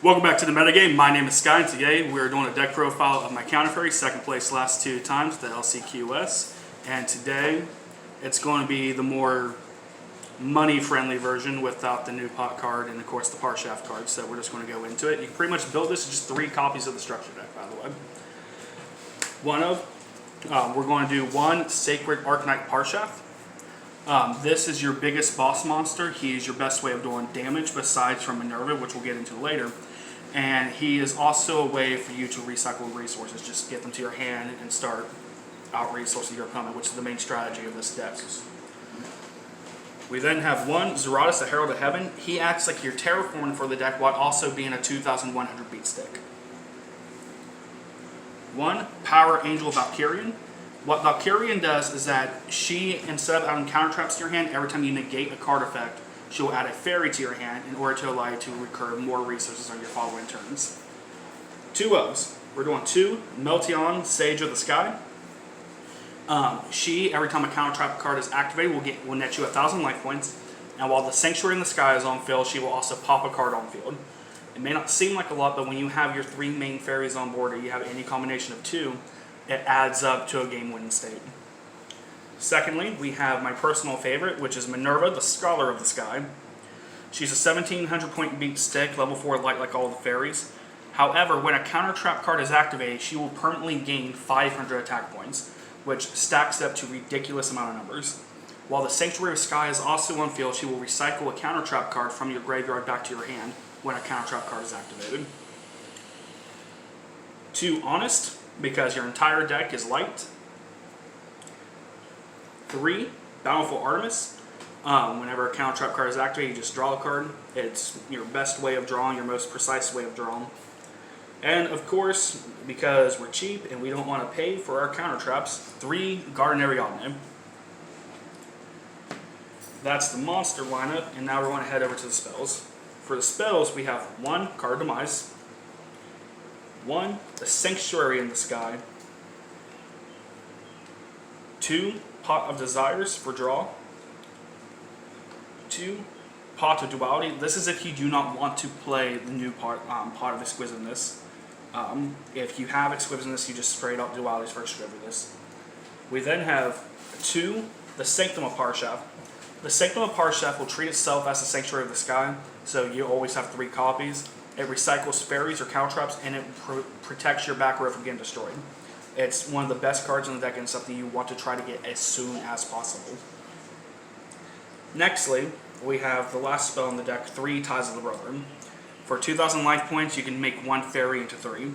Welcome back to the metagame. My name is Sky, and today we're doing a deck profile of my Counter Fairy, second place last two times, the LCQS. And today it's going to be the more money-friendly version without the new pot card and, of course, the Parshaft card. So we're just going to go into it. You can pretty much build this with just 3 copies of the structure deck, by the way. We're going to do 1 Sacred Arcanite Parshaft. This is your biggest boss monster. He is your best way of doing damage besides from Minerva, which we'll get into later. And he is also a way for you to recycle resources. Just get them to your hand and start out-resourcing your opponent, which is the main strategy of this deck. We then have 1 Zeratus, the Herald of Heaven. He acts like your terraforming for the deck while also being a 2,100 beat stick. 1 Power Angel Valkyrian. What Valkyrian does is that she, instead of adding counter traps to your hand, every time you negate a card effect, she will add a fairy to your hand in order to allow you to recur more resources on your following turns. 2 O's. We're doing 2 Meltion, Sage of the Sky. She, every time a counter trap card is activated, will net you 1,000 life points. And while the Sanctuary in the Sky is on field, she will also pop a card on field. It may not seem like a lot, but when you have your 3 main fairies on board, or you have any combination of 2, it adds up to a game-winning state. Secondly, we have my personal favorite, which is Minerva, the Scholar of the Sky. She's a 1,700 point beat stick, level 4 light like all the fairies. However, when a counter trap card is activated, she will permanently gain 500 attack points, which stacks up to a ridiculous amount of numbers. While the Sanctuary of Sky is also on field, she will recycle a counter trap card from your graveyard back to your hand when a counter trap card is activated. 2 Honest, because your entire deck is light. 3 Bountiful Artemis. Whenever a counter trap card is activated, you just draw a card. It's your best way of drawing, your most precise way of drawing. And of course, because we're cheap and we don't want to pay for our counter traps, 3 Garden Ariadne. That's the monster lineup, and now we're going to head over to the spells. For the spells, we have 1 Card Demise, 1 The Sanctuary in the Sky, 2 Pot of Desires for draw, 2 Pot of Duality. This is if you do not want to play the new Pot of Exquisiteness. If you have Exquisiteness, you just straight up Dualities for Exquisiteness. We then have 2 The Sanctum of Parshaft. The Sanctum of Parshaft will treat itself as the Sanctuary of the Sky, so you always have 3 copies. It recycles fairies or counter traps, and it protects your back row from getting destroyed. It's one of the best cards in the deck and something you want to try to get as soon as possible. Nextly, we have the last spell in the deck, 3 Ties of the Brotherhood. For 2,000 life points, you can make 1 fairy into 3.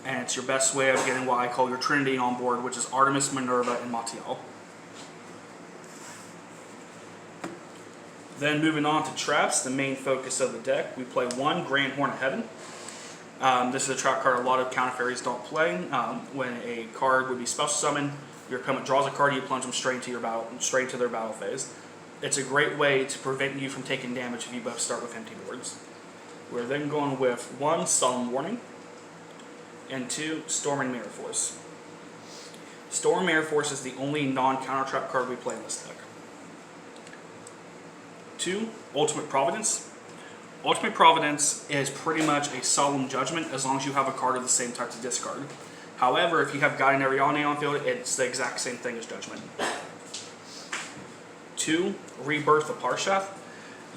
And it's your best way of getting what I call your Trinity on board, which is Artemis, Minerva, and Matiel. Then moving on to traps, the main focus of the deck, we play 1 Grand Horn of Heaven. This is a trap card a lot of counter fairies don't play. When a card would be special summoned, your opponent draws a card, you plunge them straight into their battle phase. It's a great way to prevent you from taking damage if you both start with empty boards. We're then going with 1 Solemn Warning and 2 Storming Mirror Force. Storm Mirror Force is the only non-counter trap card we play in this deck. 2 Ultimate Providence. Ultimate Providence is pretty much a solemn judgment as long as you have a card of the same type to discard. However, if you have Guardian Ariadne on field, it's the exact same thing as Judgment. 2 Rebirth of Parshaft.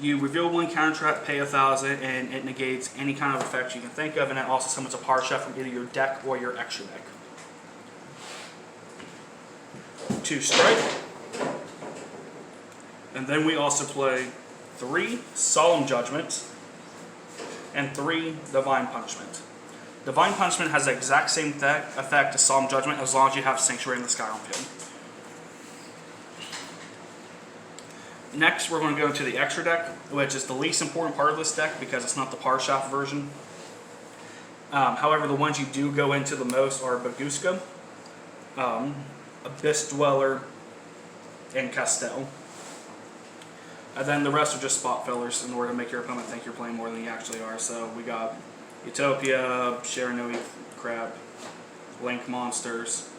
You reveal 1 counter trap, pay 1,000, and it negates any kind of effect you can think of, and it also summons a Parshaft from either your deck or your extra deck. 2 Strike. And then we also play 3 Solemn Judgment and 3 Divine Punishment. Divine Punishment has the exact same effect as Solemn Judgment as long as you have Sanctuary in the Sky on field. Next, we're going to go into the extra deck, which is the least important part of this deck because it's not the Parshaft version. However, the ones you do go into the most are Baguska, Abyss Dweller, and Castell. And then the rest are just spot fillers in order to make your opponent think you're playing more than you actually are. So we got Utopia, Sharanui Crab, Link Monsters.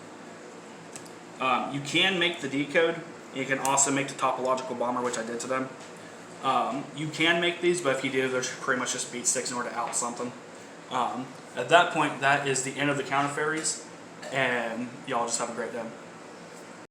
You can make the Decode. You can also make the Topological Bomber, which I did to them. You can make these, but if you do, there's pretty much just beat sticks in order to out something. At that point, that is the end of the counter fairies, and y'all just have a great day.